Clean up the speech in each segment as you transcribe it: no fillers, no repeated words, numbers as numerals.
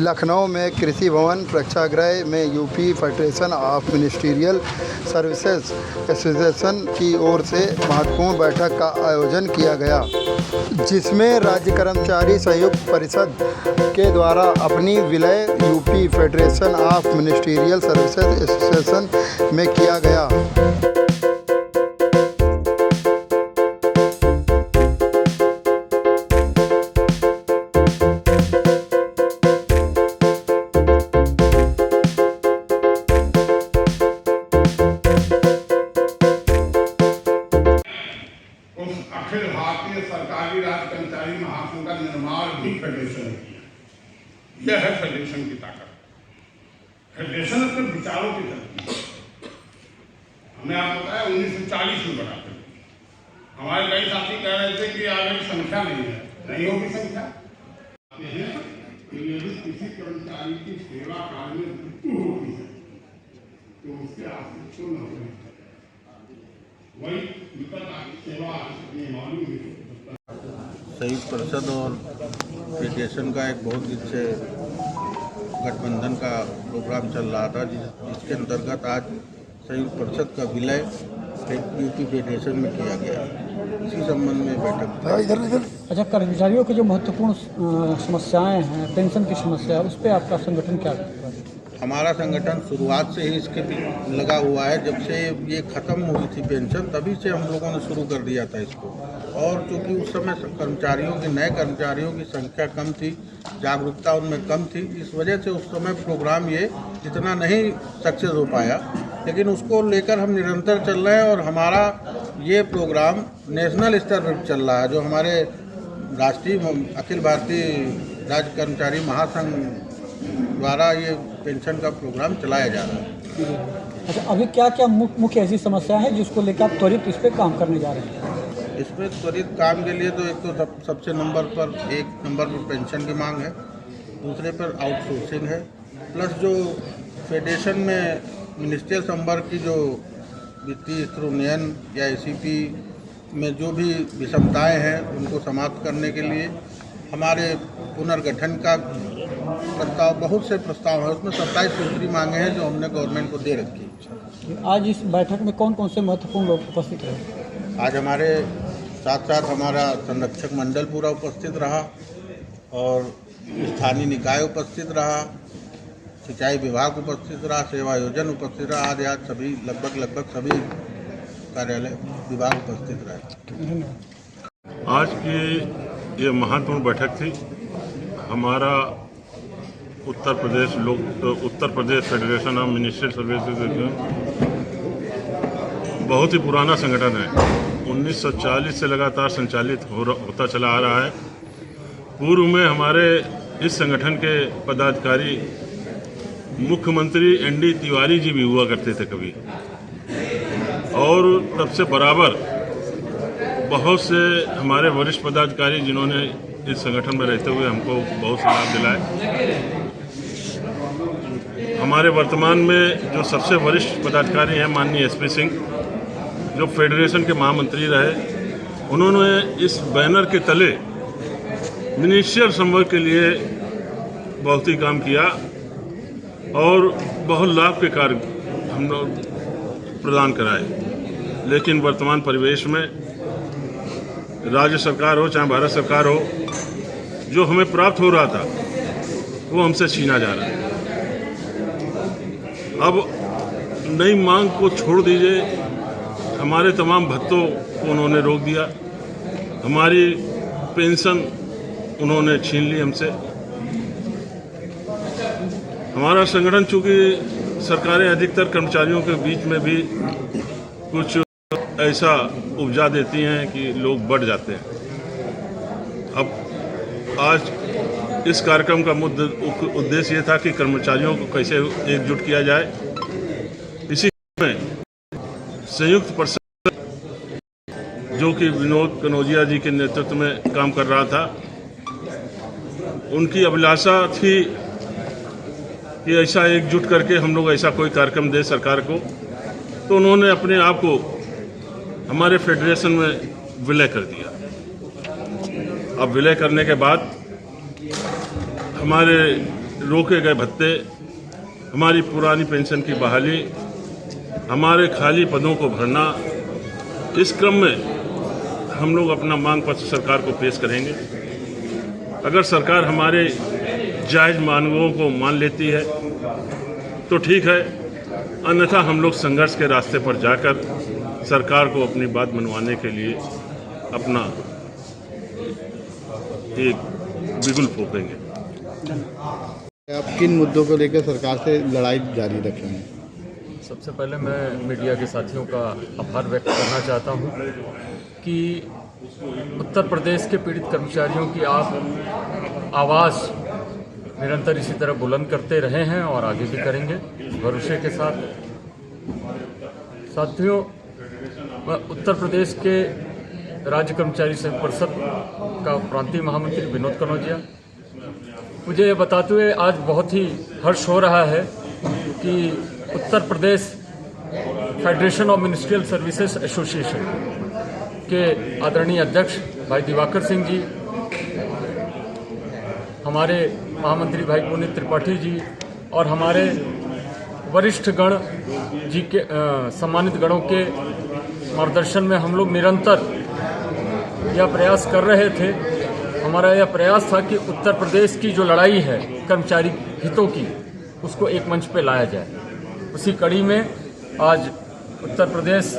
लखनऊ में कृषि भवन प्रेक्षागृह में UP federation of ministerial services association की ओर से महत्वपूर्ण बैठक का आयोजन किया गया, जिसमें राज्य कर्मचारी संयुक्त परिषद के द्वारा अपनी विलय UP federation of ministerial services association में किया गया। अखिल भारतीय सरकारी राज्य कर्मचारी महासंघ का निर्माण भी फेडरेशन ने किया। यह है फेडरेशन की ताकत। फेडरेशन अपने विचारों की तरफ हमने आपको बताया 1940 में बना थे। हमारे कई साथी कह रहे थे कि आगे की संख्या नहीं होगी संख्या। यदि किसी कर्मचारी की सेवा काल में मृत्यु होती है तो उसके आश्रित न होने वही संयुक्त परिषद और फेडरेशन का एक बहुत दिन से गठबंधन का प्रोग्राम चल रहा था, जिसके अंतर्गत आज संयुक्त परिषद का विलय यूपी फेडरेशन में किया गया। इसी संबंध में बैठक। अच्छा, कर्मचारियों की जो महत्वपूर्ण समस्याएं हैं, पेंशन की समस्या, उस पर आपका संगठन क्या करता है? हमारा संगठन शुरुआत से ही इसके भी लगा हुआ है। जब से ये ख़त्म हुई थी पेंशन, तभी से हम लोगों ने शुरू कर दिया था इसको। और क्योंकि उस समय नए कर्मचारियों की संख्या कम थी, जागरूकता उनमें कम थी, इस वजह से उस समय प्रोग्राम ये इतना नहीं सक्सेस हो पाया। लेकिन उसको लेकर हम निरंतर चल रहे हैं और हमारा ये प्रोग्राम नेशनल स्तर पर चल रहा है, जो हमारे राष्ट्रीय अखिल भारतीय राज्य कर्मचारी महासंघ द्वारा ये पेंशन का प्रोग्राम चलाया जा रहा है। अच्छा, अभी क्या क्या मुख्य ऐसी समस्या है जिसको लेकर आप त्वरित इस पर काम करने जा रहे हैं? इसमें त्वरित काम के लिए तो एक तो सबसे एक नंबर पर पेंशन की मांग है, दूसरे पर आउटसोर्सिंग है, प्लस जो फेडरेशन में मिनिस्ट्रियल संवर्ग की जो वित्तीय स्तरोन्नयन या एसीपी में जो भी विषमताएं हैं उनको समाप्त करने के लिए हमारे पुनर्गठन का प्रस्ताव, बहुत से प्रस्ताव है, उसमें 27 सूत्री मांगे हैं जो हमने गवर्नमेंट को दे रखी। आज इस बैठक में कौन कौन से महत्वपूर्ण लोग उपस्थित रहे? आज हमारे साथ साथ हमारा संरक्षक मंडल पूरा उपस्थित रहा और स्थानीय निकाय उपस्थित रहा, सिंचाई विभाग उपस्थित रहा, सेवा योजन उपस्थित रहा। आज सभी लगभग सभी कार्यालय विभाग उपस्थित रहे। आज की ये महत्वपूर्ण बैठक थी। हमारा उत्तर Pradesh federation of ministerial services बहुत ही पुराना संगठन है। 1940 से लगातार संचालित होता चला आ रहा है। पूर्व में हमारे इस संगठन के पदाधिकारी मुख्यमंत्री एनडी तिवारी जी भी हुआ करते थे कभी, और तब से बराबर बहुत से हमारे वरिष्ठ पदाधिकारी जिन्होंने इस संगठन में रहते हुए हमको बहुत से लाभ दिलाए। हमारे वर्तमान में जो सबसे वरिष्ठ पदाधिकारी हैं माननीय एसपी सिंह, जो फेडरेशन के महामंत्री रहे, उन्होंने इस बैनर के तले मिनिस्ट्रियल संवर्ग के लिए बहुत ही काम किया और बहुत लाभ के कार्य हम लोग प्रदान कराए। लेकिन वर्तमान परिवेश में राज्य सरकार हो चाहे भारत सरकार हो, जो हमें प्राप्त हो रहा था वो हमसे छीना जा रहा है। अब नई मांग को छोड़ दीजिए, हमारे तमाम भत्तों को उन्होंने रोक दिया, हमारी पेंशन उन्होंने छीन ली हमसे। हमारा संगठन चूँकि सरकारें अधिकतर कर्मचारियों के बीच में भी कुछ ऐसा उपजा देती हैं कि लोग बढ़ जाते हैं। अब आज इस कार्यक्रम का उद्देश्य ये था कि कर्मचारियों को कैसे एकजुट किया जाए। इसी में संयुक्त परिषद जो कि विनोद कनौजिया जी के नेतृत्व में काम कर रहा था, उनकी अभिलाषा थी कि ऐसा एकजुट करके हम लोग ऐसा कोई कार्यक्रम दे सरकार को, तो उन्होंने अपने आप को हमारे फेडरेशन में विलय कर दिया। अब विलय करने के बाद हमारे रोके गए भत्ते, हमारी पुरानी पेंशन की बहाली, हमारे खाली पदों को भरना, इस क्रम में हम लोग अपना मांग पत्र सरकार को पेश करेंगे। अगर सरकार हमारे जायज़ मांगों को मान लेती है तो ठीक है, अन्यथा हम लोग संघर्ष के रास्ते पर जाकर सरकार को अपनी बात मनवाने के लिए अपना एक बिगुल फूकेंगे। आप किन मुद्दों को लेकर सरकार से लड़ाई जारी रखेंगे? सबसे पहले मैं मीडिया के साथियों का आभार व्यक्त करना चाहता हूं कि उत्तर प्रदेश के पीड़ित कर्मचारियों की आप आवाज़ निरंतर इसी तरह बुलंद करते रहे हैं और आगे भी करेंगे इस भरोसे के साथ। साथियों, उत्तर प्रदेश के राज्य कर्मचारी संघ परिषद का प्रांतीय महामंत्री विनोद कनौजिया, मुझे ये बताते हुए आज बहुत ही हर्ष हो रहा है कि Uttar Pradesh federation of ministerial services association के आदरणीय अध्यक्ष भाई दिवाकर सिंह जी, हमारे महामंत्री भाई पुनीत त्रिपाठी जी और हमारे वरिष्ठ गण जी के सम्मानित गणों के मार्गदर्शन में हम लोग निरंतर यह प्रयास कर रहे थे। हमारा यह प्रयास था कि उत्तर प्रदेश की जो लड़ाई है कर्मचारी हितों की, उसको एक मंच पे लाया जाए। उसी कड़ी में आज उत्तर प्रदेश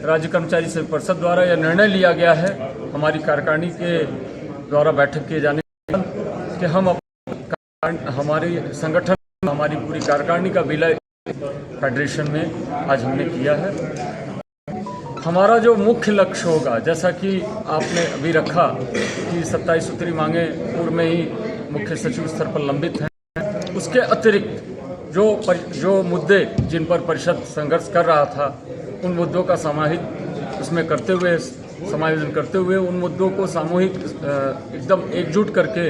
राज्य कर्मचारी संघ परिषद द्वारा यह निर्णय लिया गया है, हमारी कार्यकारिणी के द्वारा बैठक किए जाने कि हम हमारे संगठन, हमारी पूरी कार्यकारिणी का विलय फेडरेशन में आज हमने किया है। हमारा जो मुख्य लक्ष्य होगा, जैसा कि आपने अभी रखा कि 27 सूत्री मांगे पूर्व में ही मुख्य सचिव स्तर पर लंबित हैं, उसके अतिरिक्त जो मुद्दे जिन पर परिषद संघर्ष कर रहा था, उन मुद्दों का समाहित उसमें करते हुए, समायोजन करते हुए उन मुद्दों को सामूहिक एकदम एकजुट करके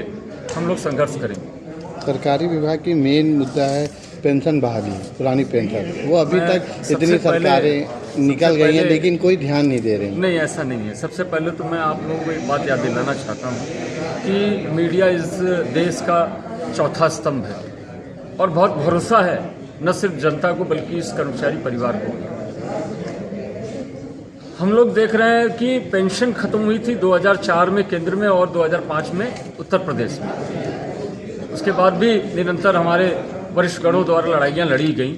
हम लोग संघर्ष करेंगे। सरकारी विभाग की मेन मुद्दा है पेंशन बहाली, पुरानी पेंशन। वो अभी तक इतनी सरकारें निकल गई हैं लेकिन कोई ध्यान नहीं दे रही। नहीं, ऐसा नहीं है। सबसे पहले तो मैं आप लोगों को एक बात याद दिलाना चाहता हूँ कि मीडिया इस देश का चौथा स्तंभ है और बहुत भरोसा है न सिर्फ जनता को बल्कि इस कर्मचारी परिवार को। हम लोग देख रहे हैं कि पेंशन खत्म हुई थी 2004 में केंद्र में और 2005 में उत्तर प्रदेश में। उसके बाद भी निरंतर हमारे वरिष्ठ गणों द्वारा लड़ाइयाँ लड़ी गई।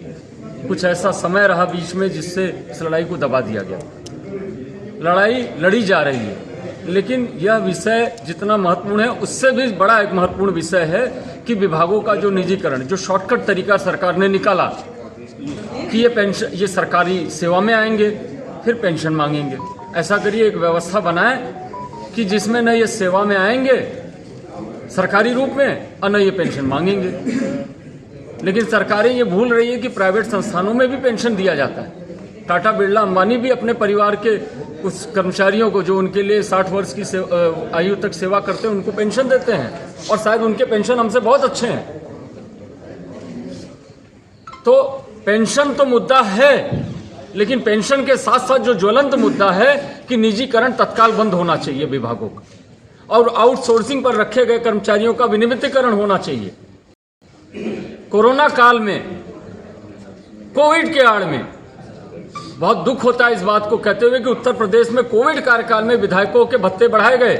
कुछ ऐसा समय रहा बीच में जिससे इस लड़ाई को दबा दिया गया। लड़ाई लड़ी जा रही है, लेकिन यह विषय जितना महत्वपूर्ण है उससे भी बड़ा एक महत्वपूर्ण विषय है कि विभागों का जो निजीकरण, जो शॉर्टकट तरीका सरकार ने निकाला कि ये सरकारी सेवा में आएंगे फिर पेंशन मांगेंगे। ऐसा करिए, एक व्यवस्था बनाए कि जिसमें न ये सेवा में आएंगे सरकारी रूप में और न ये पेंशन मांगेंगे। लेकिन सरकारें ये भूल रही है कि प्राइवेट संस्थानों में भी पेंशन दिया जाता है। टाटा, बिरला, अंबानी भी अपने परिवार के उस कर्मचारियों को जो उनके लिए 60 वर्ष की आयु तक सेवा करते हैं उनको पेंशन देते हैं और शायद उनके पेंशन हमसे बहुत अच्छे हैं। तो पेंशन तो मुद्दा है, लेकिन पेंशन के साथ साथ जो ज्वलंत मुद्दा है कि निजीकरण तत्काल बंद होना चाहिए विभागों का और आउटसोर्सिंग पर रखे गए कर्मचारियों का विनियमितीकरण होना चाहिए। कोरोना काल में, कोविड के आड़ में बहुत दुख होता है इस बात को कहते हुए कि उत्तर प्रदेश में कोविड कार्यकाल में विधायकों के भत्ते बढ़ाए गए,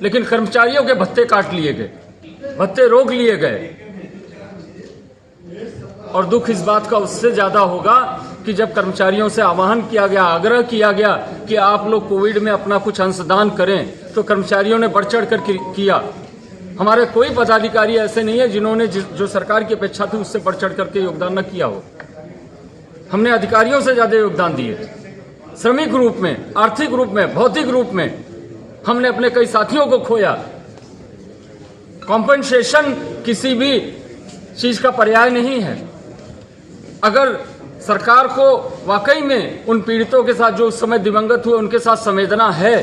लेकिन कर्मचारियों के भत्ते काट लिए गए, भत्ते रोक लिए गए। और दुख इस बात का उससे ज्यादा होगा कि जब कर्मचारियों से आह्वान किया गया, आग्रह किया गया कि आप लोग कोविड में अपना कुछ अंशदान करें, तो कर्मचारियों ने बढ़ चढ़ कर किया। हमारे कोई पदाधिकारी ऐसे नहीं है जिन्होंने जो सरकार की अपेक्षा थी उससे बढ़ चढ़ करके योगदान न किया हो। हमने अधिकारियों से ज्यादा योगदान दिए, श्रमिक रूप में, आर्थिक रूप में, भौतिक रूप में। हमने अपने कई साथियों को खोया। कॉम्पेंसेशन किसी भी चीज का पर्याय नहीं है। अगर सरकार को वाकई में उन पीड़ितों के साथ जो उस समय दिवंगत हुए उनके साथ संवेदना है